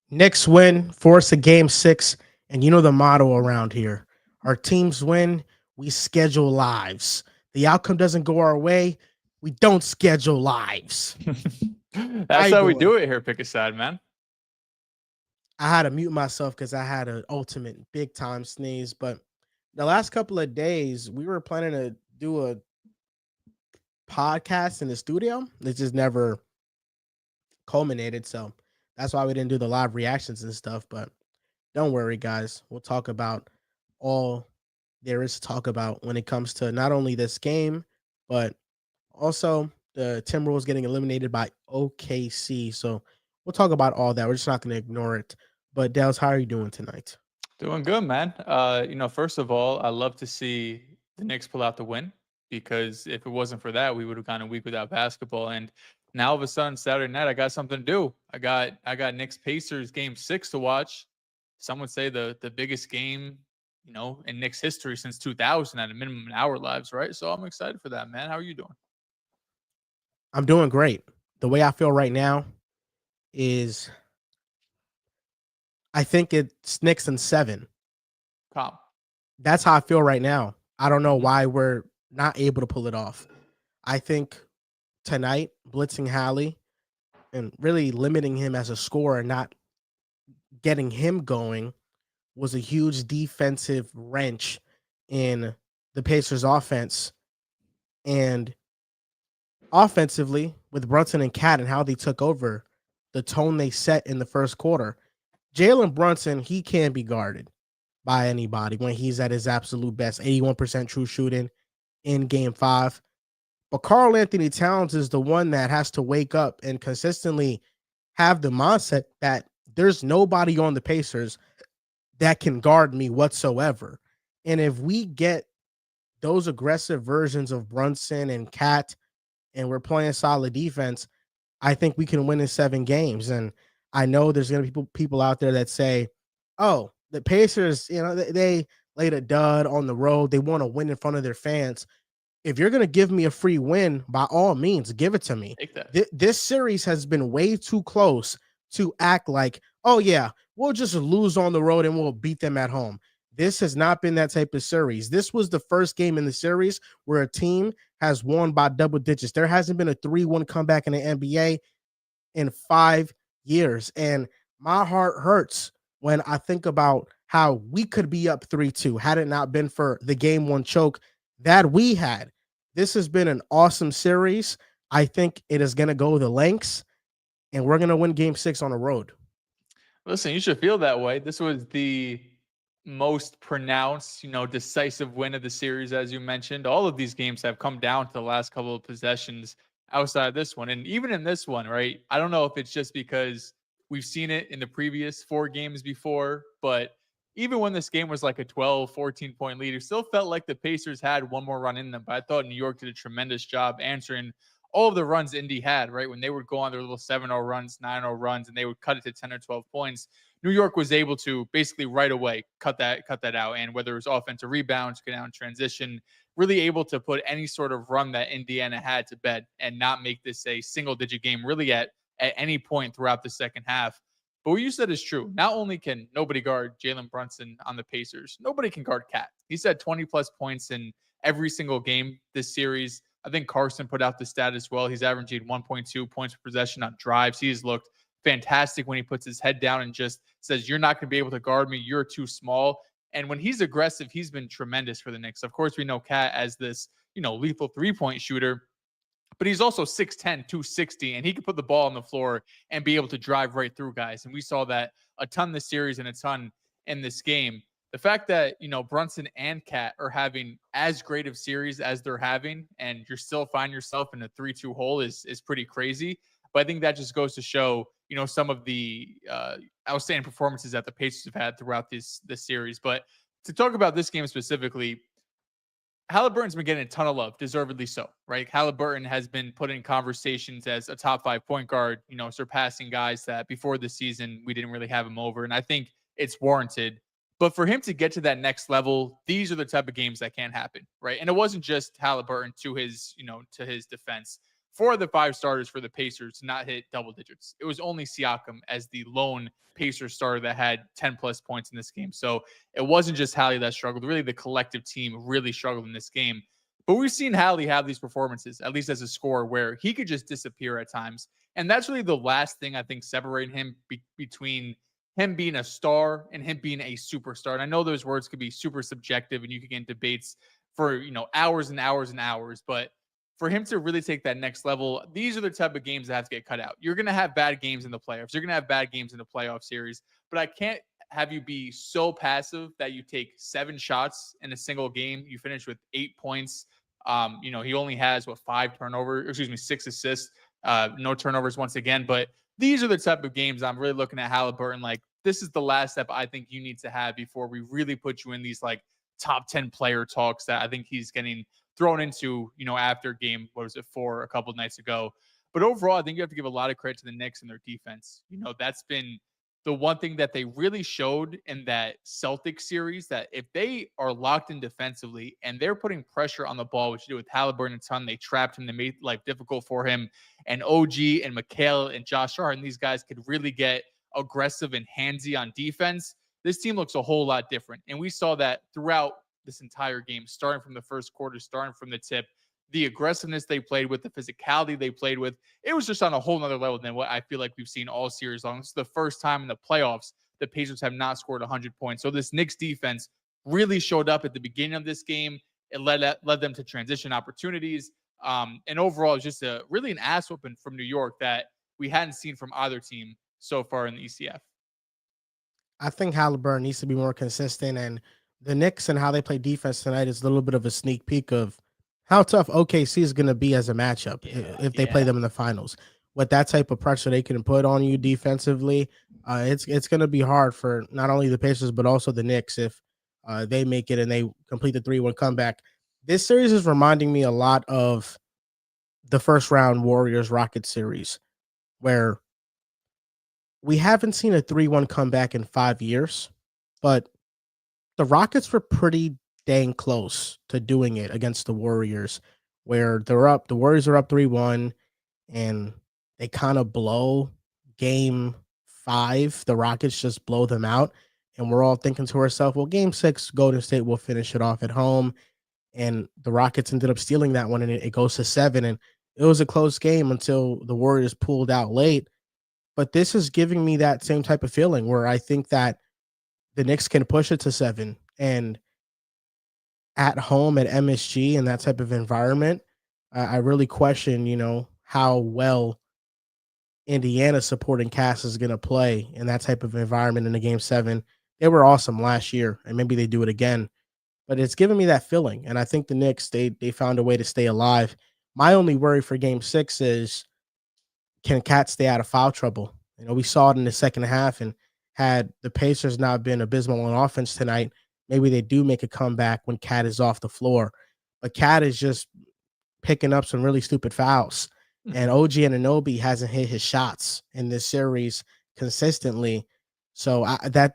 Knicks win, force a game six, and you know the motto around here. Our teams win, we schedule lives. The outcome doesn't go our way, we don't schedule lives. How That's you how we doing? do it here, pick a side, man. I had to mute myself because I had an ultimate big time sneeze. But the last couple of days, we were planning to do a podcast in the studio. It just never culminated. So that's why we didn't do the live reactions and stuff. But don't worry, guys. We'll talk about all there is to talk about when it comes to not only this game, but also the Timberwolves getting eliminated by OKC. So we'll talk about all that. We're just not going to ignore it. But Dels, how are you doing tonight? Doing good, man. First of all, I love to see the Knicks pull out the win because if it wasn't for that, we would have gone a week without basketball. And now all of a sudden, Saturday night, I got something to do. I got Knicks Pacers game 6 to watch. Some would say the biggest game, in Knicks history since 2000 at a minimum in our lives, right? So I'm excited for that, man. How are you doing? I'm doing great. The way I feel right now is I think it's Knicks and 7. Calm. That's how I feel right now. I don't know Mhm. why we're not able to pull it off. I think tonight, blitzing Hallie and really limiting him as a scorer, not getting him going, was a huge defensive wrench in the Pacers offense. And offensively, with Brunson and Cat and how they took over, the tone they set in the first quarter. Jalen Brunson, he can be guarded by anybody when he's at his absolute best, 81% true shooting in game 5. But Karl Anthony Towns is the one that has to wake up and consistently have the mindset that there's nobody on the Pacers that can guard me whatsoever. And if we get those aggressive versions of Brunson and Cat and we're playing solid defense, I think we can win in 7 games. And I know there's going to be people out there that say, oh, the Pacers, they laid a dud on the road. They want to win in front of their fans. If you're going to give me a free win, by all means, give it to me. Take that. This series has been way too close to act like, oh, yeah, we'll just lose on the road and we'll beat them at home. This has not been that type of series. This was the first game in the series where a team has won by double digits. There hasn't been a 3-1 comeback in the NBA in 5 years. And my heart hurts when I think about how we could be up 3-2 had it not been for the game 1 choke that we had. This has been an awesome series. I think it is going to go the lengths, and we're going to win game 6 on the road. Listen, you should feel that way. This was the most pronounced, decisive win of the series, as you mentioned. All of these games have come down to the last couple of possessions outside of this one. And even in this one, right? I don't know if it's just because we've seen it in the previous 4 games before, but even when this game was like a 12, 14-point lead, it still felt like the Pacers had one more run in them. But I thought New York did a tremendous job answering all of the runs Indy had, right? When they would go on their little 7-0 runs, 9-0 runs, and they would cut it to 10 or 12 points. New York was able to basically right away cut that out. And whether it was offensive rebounds, get down transition, really able to put any sort of run that Indiana had to bed and not make this a single digit game really at any point throughout the second half. But what you said is true. Not only can nobody guard Jalen Brunson on the Pacers, nobody can guard Cat. He's had 20 plus points in every single game this series. I think Carson put out the stat as well. He's averaging 1.2 points per possession on drives. He's looked fantastic when he puts his head down and just says, "You're not going to be able to guard me. You're too small." And when he's aggressive, he's been tremendous for the Knicks. Of course, we know Cat as this, lethal 3-point shooter, but he's also 6'10, 260, and he can put the ball on the floor and be able to drive right through guys. And we saw that a ton this series and a ton in this game. The fact that, Brunson and Cat are having as great of series as they're having, and you're still find yourself in a 3-2 hole is pretty crazy. But I think that just goes to show, some of the outstanding performances that the Pacers have had throughout this series. But to talk about this game specifically, Halliburton's been getting a ton of love, deservedly so, right? Halliburton has been put in conversations as a top 5 point guard, surpassing guys that before the season we didn't really have him over. And I think it's warranted. But for him to get to that next level, these are the type of games that can't happen, right? And it wasn't just Halliburton to his defense. 4 of the 5 starters for the Pacers did not hit double digits. It was only Siakam as the lone Pacers starter that had 10 plus points in this game. So it wasn't just Hallie that struggled. Really, the collective team really struggled in this game. But we've seen Hallie have these performances, at least as a scorer, where he could just disappear at times. And that's really the last thing I think separating him between him being a star and him being a superstar. And I know those words could be super subjective and you could get in debates for, hours and hours and hours, but for him to really take that next level, these are the type of games that have to get cut out. You're going to have bad games in the playoffs. You're going to have bad games in the playoff series, but I can't have you be so passive that you take 7 shots in a single game. You finish with 8 points. He only has 6 assists, no turnovers once again, but these are the type of games I'm really looking at Halliburton. Like, this is the last step I think you need to have before we really put you in these like top 10 player talks that I think he's getting thrown into, after game, 4 a couple of nights ago. But overall, I think you have to give a lot of credit to the Knicks and their defense. That's been the one thing that they really showed in that Celtics series, that if they are locked in defensively and they're putting pressure on the ball, which you do with Halliburton and Ton, they trapped him, they made life difficult for him. And OG and Mikhail and Josh Hart and these guys could really get aggressive and handsy on defense. This team looks a whole lot different. And we saw that throughout this entire game, starting from the first quarter, starting from the tip, the aggressiveness they played with, the physicality they played with. It was just on a whole nother level than what I feel like we've seen all series long. This is the first time in the playoffs the Pacers have not scored 100 points. So this Knicks defense really showed up at the beginning of this game. It led them to transition opportunities. And overall, it's just really an ass whooping from New York that we hadn't seen from either team so far in the ECF. I think Halliburton needs to be more consistent, and the Knicks and how they play defense tonight is a little bit of a sneak peek of how tough OKC is going to be as a matchup if they play them in the finals. With that type of pressure they can put on you defensively, it's going to be hard for not only the Pacers but also the Knicks if they make it and they complete the 3-1 comeback. This series is reminding me a lot of the first round Warriors Rockets series, where we haven't seen a 3-1 comeback in 5 years, but the Rockets were pretty dang close to doing it against the Warriors, where the Warriors are up 3-1 and they kind of blow game 5. The Rockets just blow them out. And we're all thinking to ourselves, well, game 6, Golden State will finish it off at home. And the Rockets ended up stealing that one, and it goes to 7. And it was a close game until the Warriors pulled out late. But this is giving me that same type of feeling where I think that the Knicks can push it to 7. And at home at MSG and that type of environment, I really question, how well Indiana's supporting cast is going to play in that type of environment in a game 7. They were awesome last year, and maybe they do it again. But it's giving me that feeling, and I think the Knicks, they found a way to stay alive. My only worry for game 6 is, can Cat stay out of foul trouble? We saw it in the second half, and had the Pacers not been abysmal on offense tonight, maybe they do make a comeback when Cat is off the floor. But Cat is just picking up some really stupid fouls. And OG Anunoby hasn't hit his shots in this series consistently. So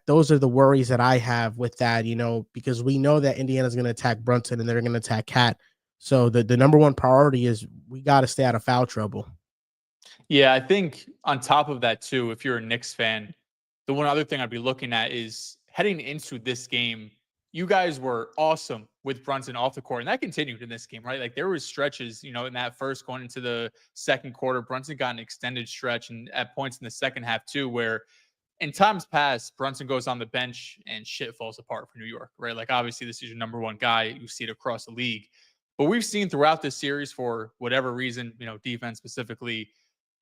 those are the worries that I have with that, because we know that Indiana's going to attack Brunson and they're going to attack Cat. So the number one priority is we got to stay out of foul trouble. Yeah, I think on top of that too, if you're a Knicks fan, the one other thing I'd be looking at is heading into this game, you guys were awesome with Brunson off the court, and that continued in this game, right? Like there was stretches, in that first going into the second quarter, Brunson got an extended stretch, and at points in the second half too, where in times past, Brunson goes on the bench and shit falls apart for New York, right? Like obviously this is your number one guy. You see it across the league. But we've seen throughout this series, for whatever reason, defense specifically,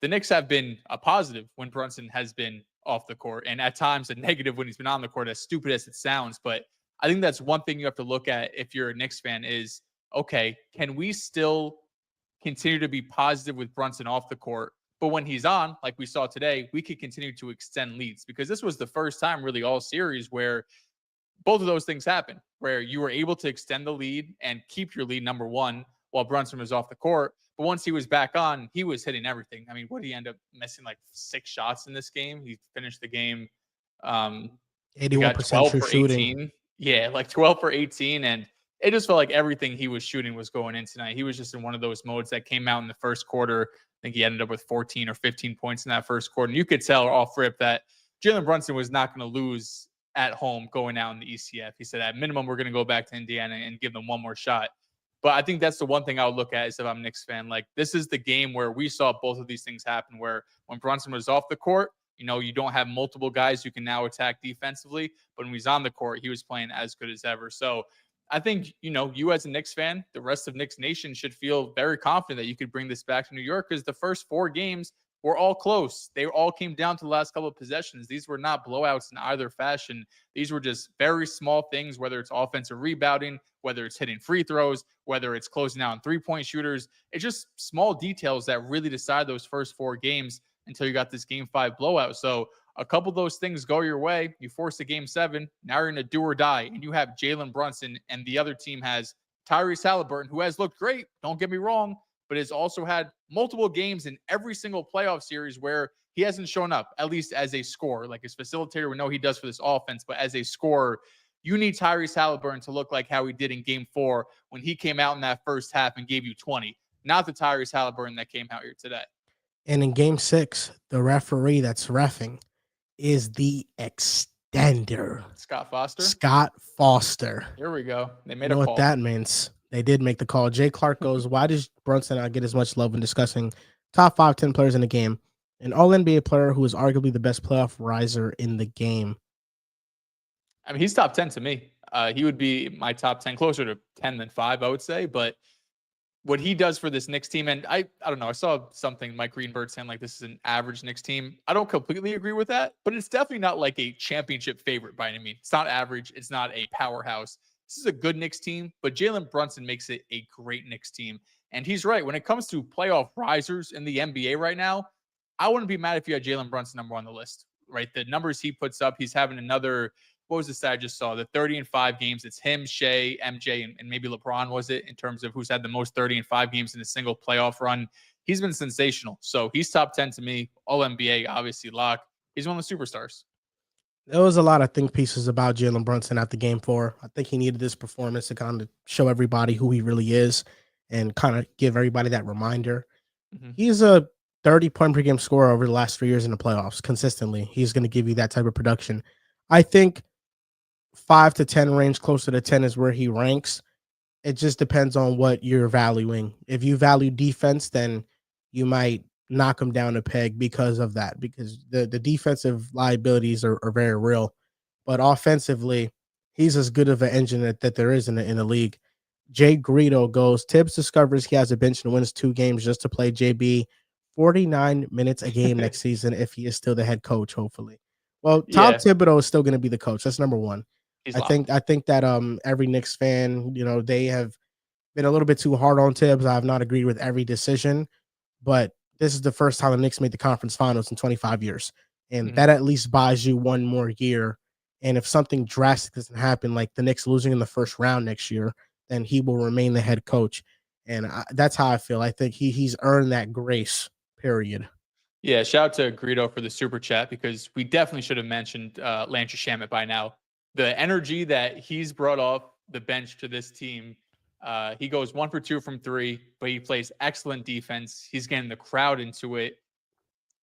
the Knicks have been a positive when Brunson has been off the court, and at times a negative when he's been on the court, as stupid as it sounds. But I think that's one thing you have to look at if you're a Knicks fan is, okay, can we still continue to be positive with Brunson off the court? But when he's on, like we saw today, we could continue to extend leads, because this was the first time really all series where both of those things happened, where you were able to extend the lead and keep your lead number one while Brunson was off the court. But once he was back on, he was hitting everything. I mean, what did he end up missing? Like 6 shots in this game. He finished the game 81% true shooting. Yeah, like 12 for 18. And it just felt like everything he was shooting was going in tonight. He was just in one of those modes that came out in the first quarter. I think he ended up with 14 or 15 points in that first quarter. And you could tell off rip that Jalen Brunson was not going to lose at home going out in the ECF. He said, at minimum, we're going to go back to Indiana and give them one more shot. But I think that's the one thing I would look at is if I'm a Knicks fan. Like, this is the game where we saw both of these things happen, where when Brunson was off the court, you don't have multiple guys who can now attack defensively. But when he's on the court, he was playing as good as ever. So I think, you as a Knicks fan, the rest of Knicks Nation should feel very confident that you could bring this back to New York, because the first 4 games were all close. They all came down to the last couple of possessions. These were not blowouts in either fashion. These were just very small things, whether it's offensive rebounding, whether it's hitting free throws, whether it's closing out on three-point shooters. It's just small details that really decide those first 4 games until you got this Game 5 blowout. So a couple of those things go your way. You force a Game 7. Now you're in a do or die, and you have Jalen Brunson, and the other team has Tyrese Halliburton, who has looked great. Don't get me wrong, but has also had multiple games in every single playoff series where he hasn't shown up, at least as a scorer. Like, his facilitator, we know he does for this offense, but as a scorer, you need Tyrese Halliburton to look like how he did in Game 4 when he came out in that first half and gave you 20. Not the Tyrese Halliburton that came out here today. And in Game 6, the referee that's reffing is the extender. Scott Foster? Scott Foster. Here we go. They made You know a call. what that means? They did make the call. Jay Clark goes, why does Brunson not get as much love when discussing top 5, 10 players in the game? An all-NBA player who is arguably the best playoff riser in the game. I mean, he's top 10 to me. He would be my top 10, closer to 10 than 5, I would say. But what he does for this Knicks team, and I don't know, I saw something, Mike Greenberg saying like this is an average Knicks team. I don't completely agree with that, but it's definitely not like a championship favorite by any means. It's not average. It's not a powerhouse. This is a good Knicks team, but Jalen Brunson makes it a great Knicks team. And he's right. When it comes to playoff risers in the NBA right now, I wouldn't be mad if you had Jalen Brunson number 1 on the list, right? The numbers he puts up, he's having another, what was the stat I just saw? The 30-5 games. It's him, Shai, MJ, and maybe LeBron, was it, in terms of who's had the most 30-5 games in a single playoff run. He's been sensational. So he's top 10 to me. All NBA, obviously lock. He's one of the superstars. There was a lot of think pieces about Jalen Brunson at the Game 4. I think he needed this performance to kind of show everybody who he really is and kind of give everybody that reminder. Mm-hmm. He's a 30-point per game scorer over the last 3 years in the playoffs consistently. He's going to give you that type of production. I think 5 to 10 range, closer to 10 is where he ranks. It just depends on what you're valuing. If you value defense, then you might knock him down a peg because of that, because the defensive liabilities are very real. But offensively, he's as good of an engine that there is in the league. Jay Greedo goes, Tibbs discovers he has a bench and wins 2 games just to play JB 49 minutes a game next season if he is still the head coach, hopefully. Well, Tom Thibodeau is still going to be the coach. That's number 1. I think that every Knicks fan, they have been a little bit too hard on Tibbs. I have not agreed with every decision, but this is the first time the Knicks made the conference finals in 25 years. And that at least buys you 1 more year. And if something drastic doesn't happen, like the Knicks losing in the first round next year, then he will remain the head coach. And that's how I feel. I think he's earned that grace, period. Yeah, shout out to Greedo for the super chat, because we definitely should have mentioned Landry Shamet by now. The energy that he's brought off the bench to this team, he goes 1 for 2 from 3, but he plays excellent defense. He's getting the crowd into it.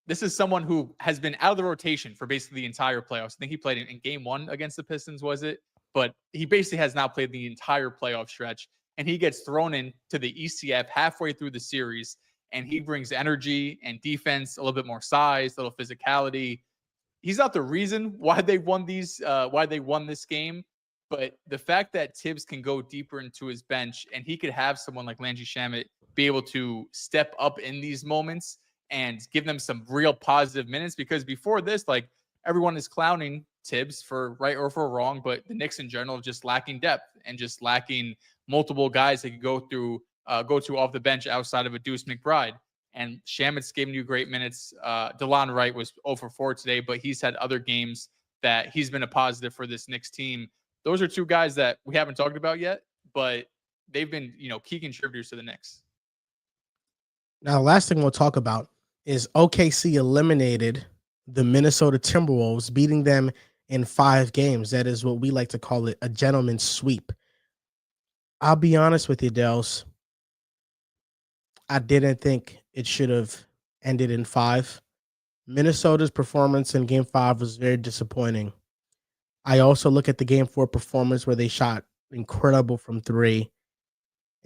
This is someone who has been out of the rotation for basically the entire playoffs. I think he played in Game 1 against the Pistons, was it? But he basically has now played the entire playoff stretch, and he gets thrown into the ECF halfway through the series, and he brings energy and defense, a little bit more size, a little physicality. He's not the reason why they won this game, but the fact that Tibbs can go deeper into his bench and he could have someone like Landry Shamet be able to step up in these moments and give them some real positive minutes, because before this, like, everyone is clowning Tibbs for right or for wrong, but the Knicks in general just lacking depth and just lacking multiple guys that could go to off the bench outside of a Deuce McBride. And Shamet's giving you great minutes. DeLon Wright was 0 for 4 today, but he's had other games that he's been a positive for this Knicks team. Those are 2 guys that we haven't talked about yet, but they've been, key contributors to the Knicks. Now, the last thing we'll talk about is OKC eliminated the Minnesota Timberwolves, beating them in 5 games. That is what we like to call it, a gentleman's sweep. I'll be honest with you, Dels. I didn't think it should have ended in 5. Minnesota's performance in game 5 was very disappointing. I also look at the game 4 performance where they shot incredible from 3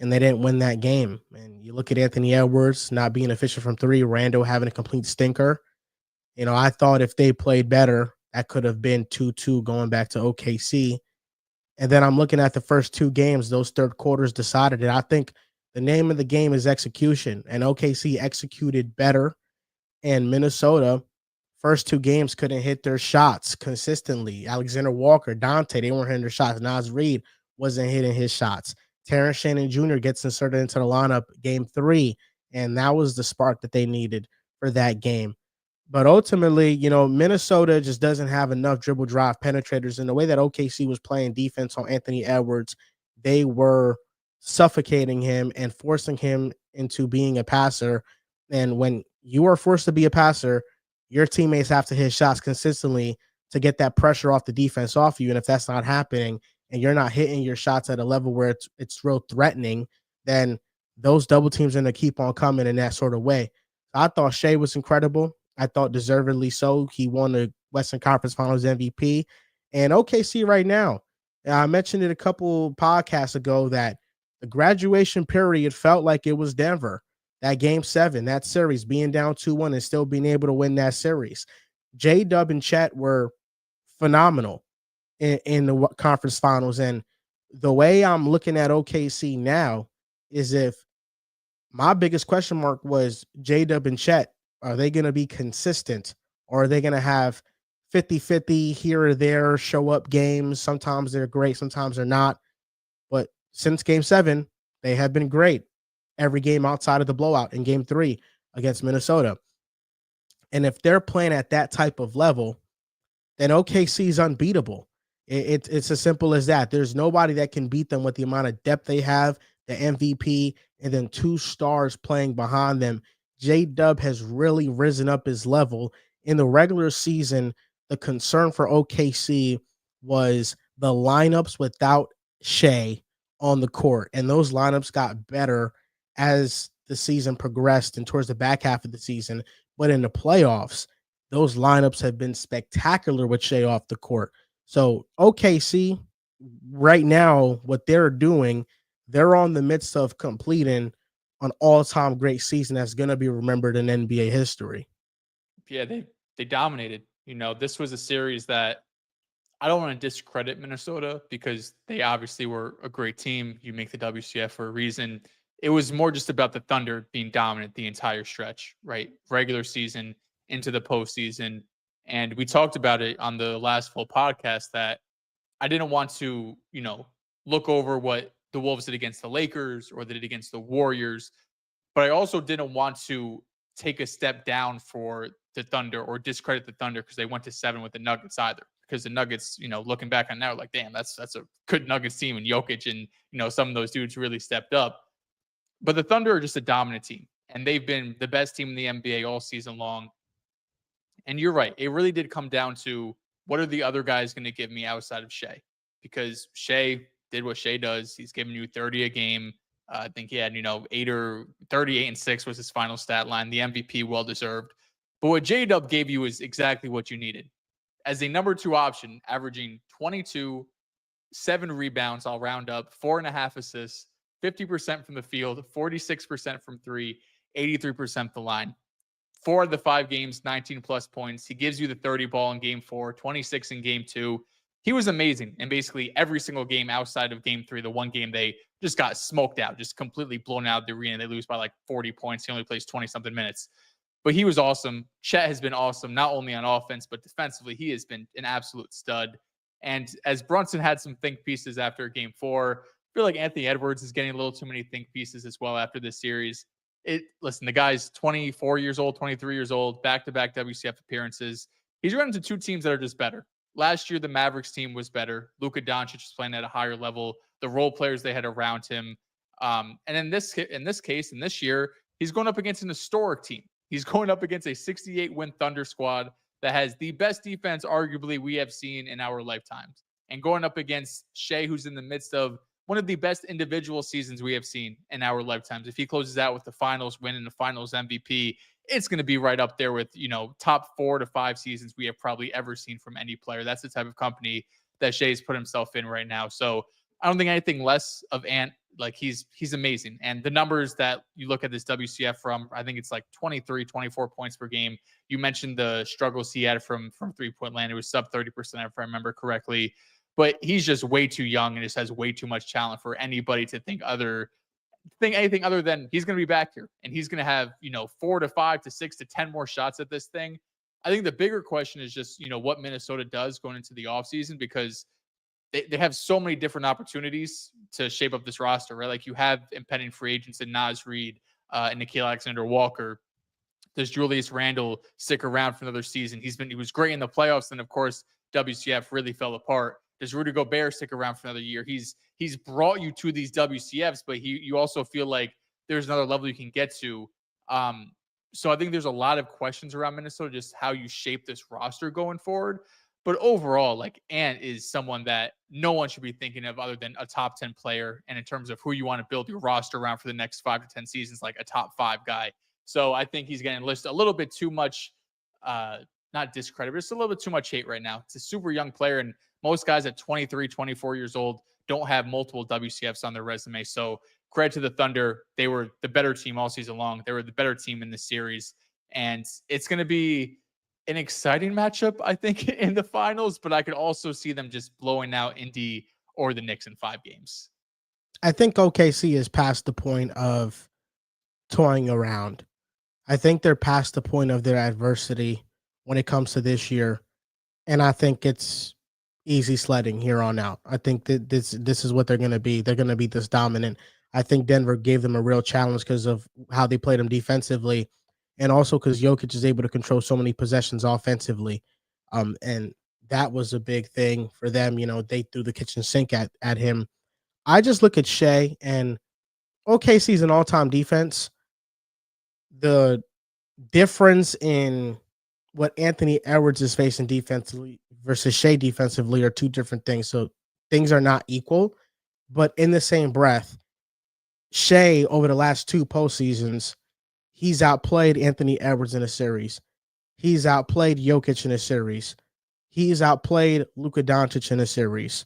and they didn't win that game. And you look at Anthony Edwards not being efficient from 3, Randall having a complete stinker. I thought if they played better, that could have been 2-2 going back to OKC. And then I'm looking at the first 2 games, those third quarters decided it. I think the name of the game is execution, and OKC executed better. And Minnesota, first 2 games couldn't hit their shots consistently. Alexander Walker, Dante, they weren't hitting their shots. Nas Reed wasn't hitting his shots. Terrence Shannon Jr. gets inserted into the lineup game 3, and that was the spark that they needed for that game. But ultimately, Minnesota just doesn't have enough dribble drive penetrators. In the way that OKC was playing defense on Anthony Edwards, they were suffocating him and forcing him into being a passer. And when you are forced to be a passer, your teammates have to hit shots consistently to get that pressure off the defense off you. And if that's not happening and you're not hitting your shots at a level where it's real threatening, then those double teams are going to keep on coming in that sort of way. I thought Shai was incredible. I thought deservedly so. He won the Western Conference Finals MVP. And OKC right now, I mentioned it a couple podcasts ago that the graduation period felt like it was Denver. That game 7, that series being down 2-1 and still being able to win that series. J-Dub and Chet were phenomenal in the conference finals. And the way I'm looking at OKC now is if my biggest question mark was J-Dub and Chet, are they going to be consistent or are they going to have 50-50 here or there, show up games? Sometimes they're great, sometimes they're not. But since game 7, they have been great. Every game outside of the blowout in game 3 against Minnesota. And if they're playing at that type of level, then OKC is unbeatable. It's as simple as that. There's nobody that can beat them with the amount of depth they have, the MVP, and then 2 stars playing behind them. J-Dub has really risen up his level. In the regular season, the concern for OKC was the lineups without Shai on the court, and those lineups got better as the season progressed and towards the back half of the season. But in the playoffs, those lineups have been spectacular with Shai off the court. So OKC right now, what they're doing, they're on the midst of completing an all-time great season that's going to be remembered in NBA history. Yeah, they dominated. This was a series that I don't want to discredit Minnesota because they obviously were a great team. You make the WCF for a reason. It was more just about the Thunder being dominant the entire stretch, right? Regular season into the postseason. And we talked about it on the last full podcast that I didn't want to, look over what the Wolves did against the Lakers or they did against the Warriors. But I also didn't want to take a step down for the Thunder or discredit the Thunder because they went to 7 with the Nuggets either. Because the Nuggets, looking back on now, like, damn, that's a good Nuggets team, and Jokic and some of those dudes really stepped up. But the Thunder are just a dominant team, and they've been the best team in the NBA all season long. And you're right. It really did come down to what are the other guys going to give me outside of Shai? Because Shai did what Shai does. He's giving you 30 a game. I think he had, 8 or 38 and 6 was his final stat line. The MVP, well deserved. But what J-Dub gave you is exactly what you needed. As a number 2 option, averaging 22, 7 rebounds, I'll round up, 4.5 assists, 50% from the field, 46% from 3, 83% from the line. 4 of the 5 games, 19 plus points. He gives you the 30 ball in game 4, 26 in game 2. He was amazing in basically every single game outside of game 3. The one game they just got smoked out, just completely blown out of the arena. They lose by like 40 points. He only plays 20 something minutes. But he was awesome. Chet has been awesome, not only on offense, but defensively. He has been an absolute stud. And as Brunson had some think pieces after game 4, I feel like Anthony Edwards is getting a little too many think pieces as well after this series. Listen, the guy's 24 years old, 23 years old, back-to-back WCF appearances. He's run into 2 teams that are just better. Last year, the Mavericks team was better. Luka Doncic was playing at a higher level. The role players they had around him. And in this case, in this year, he's going up against an historic team. He's going up against a 68-win Thunder squad that has the best defense, arguably, we have seen in our lifetimes. And going up against Shai, who's in the midst of one of the best individual seasons we have seen in our lifetimes. If he closes out with the finals win and the finals MVP, it's going to be right up there with, top 4 to 5 seasons we have probably ever seen from any player. That's the type of company that Shai's put himself in right now. So I don't think anything less of Ant. Like he's amazing. And the numbers that you look at this WCF from, I think it's like 23, 24 points per game. You mentioned the struggles he had from 3-point land. It was sub 30%, if I remember correctly. But he's just way too young and just has way too much talent for anybody to think anything other than he's going to be back here and he's going to have, 4 to 5 to 6 to 10 more shots at this thing. I think the bigger question is just, what Minnesota does going into the offseason, because they have so many different opportunities to shape up this roster, right? Like you have impending free agents in Naz Reid and Nikhil Alexander-Walker. Does Julius Randle stick around for another season? He was great in the playoffs, and of course WCF really fell apart. Does Rudy Gobert stick around for another year? He's brought you to these WCFs, but you also feel like there's another level you can get to. So I think there's a lot of questions around Minnesota, just how you shape this roster going forward. But overall, like Ant is someone that no one should be thinking of other than a top 10 player. And in terms of who you want to build your roster around for the next 5 to 10 seasons, like a top 5 guy. So I think he's getting listed a little bit too much, not discredit, but it's a little bit too much hate right now. It's a super young player. And most guys at 23, 24 years old don't have multiple WCFs on their resume. So credit to the Thunder. They were the better team all season long. They were the better team in the series. And it's going to be an exciting matchup, I think, in the finals, but I could also see them just blowing out Indy or the Knicks in 5 games. I think OKC is past the point of toying around. I think they're past the point of their adversity when it comes to this year. And I think it's easy sledding here on out. I think that this is what they're going to be. They're going to be this dominant. I think Denver gave them a real challenge because of how they played them defensively, and also because Jokic is able to control so many possessions offensively. And that was a big thing for them. They threw the kitchen sink at him. I just look at Shai, and OKC's an all-time defense. The difference in what Anthony Edwards is facing defensively versus Shai defensively are two different things. So things are not equal, but in the same breath, Shai over the last 2 postseasons, he's outplayed Anthony Edwards in a series. He's outplayed Jokic in a series. He's outplayed Luka Doncic in a series.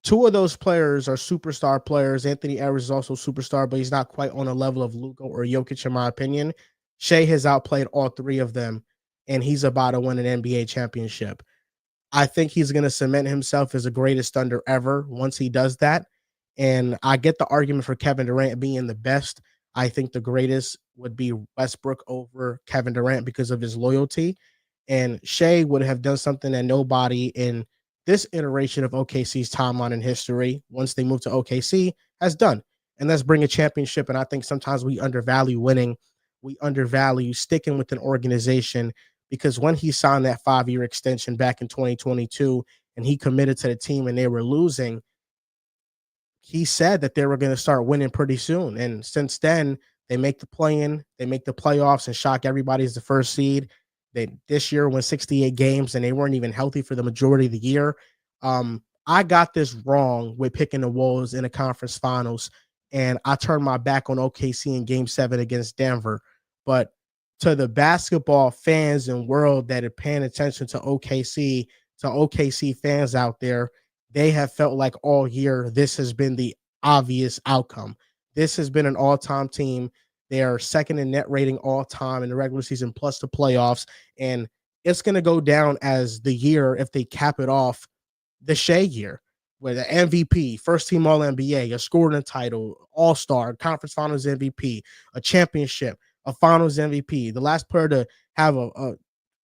2 of those players are superstar players. Anthony Edwards is also a superstar, but he's not quite on a level of Luka or Jokic, in my opinion. Shai has outplayed all 3 of them, and he's about to win an NBA championship. I think he's going to cement himself as the greatest Thunder ever once he does that. And I get the argument for Kevin Durant being the best. I think the greatest would be Westbrook over Kevin Durant because of his loyalty. And Shai would have done something that nobody in this iteration of OKC's timeline in history, once they move to OKC, has done. And that's bring a championship. And I think sometimes we undervalue winning. We undervalue sticking with an organization, because when he signed that 5-year extension back in 2022 and he committed to the team and they were losing, he said that they were going to start winning pretty soon. And since then, they make the play-in, they make the playoffs and shock everybody as the first seed. They this year won 68 games and they weren't even healthy for the majority of the year. I got this wrong with picking the Wolves in the conference finals, and I turned my back on OKC in Game 7 against Denver. But to the basketball fans and world that are paying attention to OKC fans out there, they have felt like all year this has been the obvious outcome. This has been an all-time team. They are second in net rating all time in the regular season plus the playoffs. And it's going to go down as the year, if they cap it off, the Shai year, where the MVP, first team All-NBA, a scoring title, All-Star, conference finals MVP, a championship, a finals MVP. The last player to have a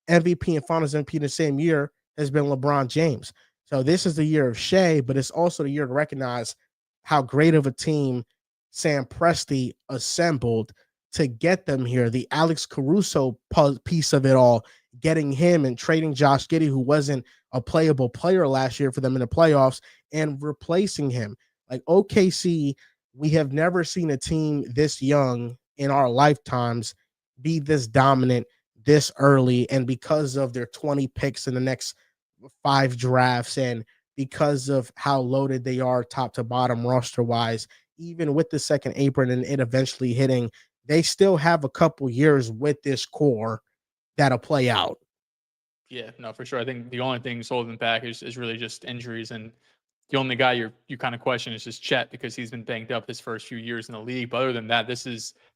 MVP and finals MVP in the same year has been LeBron James. So this is the year of Shai, but it's also the year to recognize how great of a team Sam Presti assembled to get them here. The Alex Caruso piece of it all, getting him and trading Josh Giddey, who wasn't a playable player last year for them in the playoffs, and replacing him. Like OKC, we have never seen a team this young in our lifetimes be this dominant this early, and because of their 20 picks in the next 5 drafts and because of how loaded they are top to bottom roster wise, even with the second apron and it eventually hitting, they still have a couple years with this core that'll play out. Yeah, no, for sure. I think the only thing holding them back is really just injuries, and the only guy you kind of question is just Chet because he's been banged up his first few years in the league. But other than that,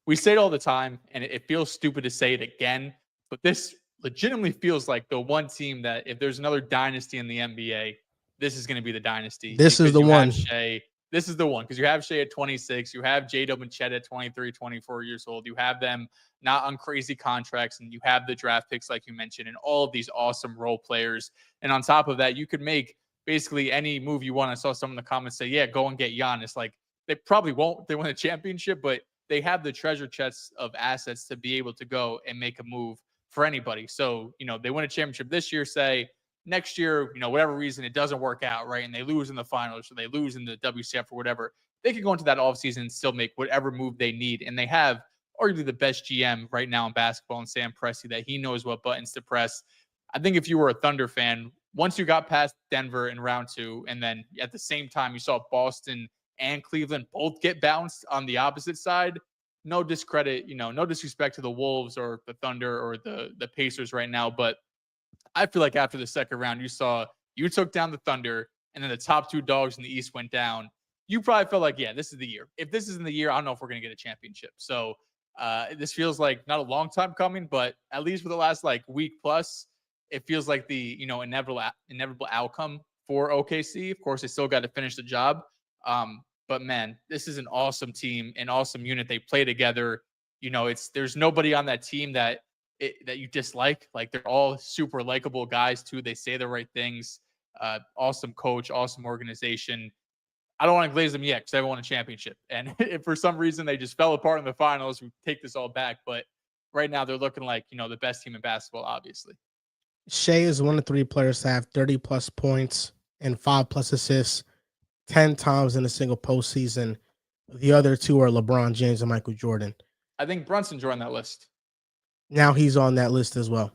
we say it all the time, and it feels stupid to say it again, but this legitimately feels like the one team that if there's another dynasty in the NBA, this is going to be the dynasty This is because the you have one. Shai. This is the one because you have Shai at 26, you have J-Dub and Chet at 23, 24 years old. You have them not on crazy contracts, and you have the draft picks like you mentioned, and all of these awesome role players. And on top of that, you could make basically any move you want. I saw some in the comments say, yeah, go and get Giannis. Like, they probably won't. They win a championship, but they have the treasure chests of assets to be able to go and make a move for anybody. So, they win a championship this year, say next year, whatever reason it doesn't work out, right? And they lose in the finals or they lose in the WCF or whatever. They could go into that offseason and still make whatever move they need. And they have arguably the best GM right now in basketball in Sam Presti, that he knows what buttons to press. I think if you were a Thunder fan, once you got past Denver in round 2, and then at the same time you saw Boston and Cleveland both get bounced on the opposite side, no discredit, no disrespect to the Wolves or the Thunder or the Pacers right now, but I feel like after the second round, you took down the Thunder, and then the top 2 dogs in the East went down. You probably felt like, yeah, this is the year. If this isn't the year, I don't know if we're going to get a championship. So this feels like not a long time coming, but at least for the last week plus, it feels like the inevitable outcome for OKC. Of course, they still got to finish the job. But man, this is an awesome team, an awesome unit. They play together. There's nobody on that team that you dislike. Like, they're all super likable guys too. They say the right things. Awesome coach, awesome organization. I don't want to glaze them yet because they haven't won a championship. And if for some reason they just fell apart in the finals, we take this all back. But right now they're looking like, the best team in basketball, obviously. Shai is one of 3 players to have 30 plus points and 5 plus assists 10 times in a single postseason. The other 2 are LeBron James and Michael Jordan. I think Brunson joined that list. Now he's on that list as well.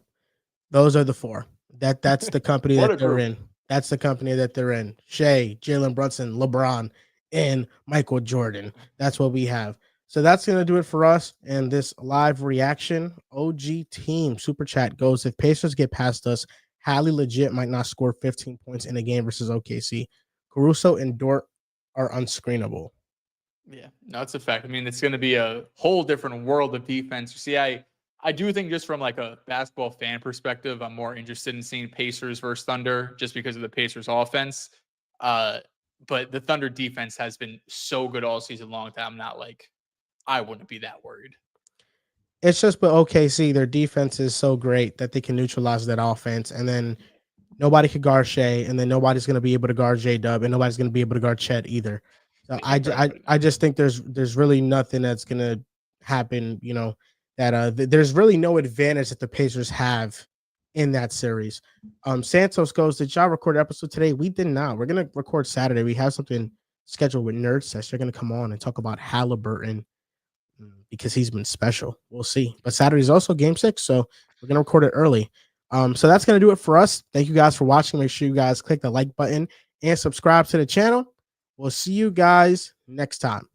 Those are the 4. That's the company that they're in. That's the company that they're in. Shai, Jalen Brunson, LeBron, and Michael Jordan. That's what we have. So that's going to do it for us. And this live reaction, OG team super chat goes, if Pacers get past us, Hallie legit might not score 15 points in a game versus OKC. Caruso and Dort are unscreenable. Yeah, no, it's a fact. I mean, it's going to be a whole different world of defense. You see, I do think just from a basketball fan perspective, I'm more interested in seeing Pacers versus Thunder just because of the Pacers offense. But the Thunder defense has been so good all season long that I'm not I wouldn't be that worried. It's just with OKC, their defense is so great that they can neutralize that offense, and then nobody could guard Shai, and then nobody's going to be able to guard J-Dub, and nobody's going to be able to guard Chet either. So I just think there's really nothing that's going to happen, that there's really no advantage that the Pacers have in that series. Santos goes, did y'all record an episode today? We did not. We're going to record Saturday. We have something scheduled with Nerd Sesh. They're going to come on and talk about Halliburton because he's been special. We'll see. But Saturday is also game 6, so we're going to record it early. So that's going to do it for us. Thank you guys for watching. Make sure you guys click the like button and subscribe to the channel. We'll see you guys next time.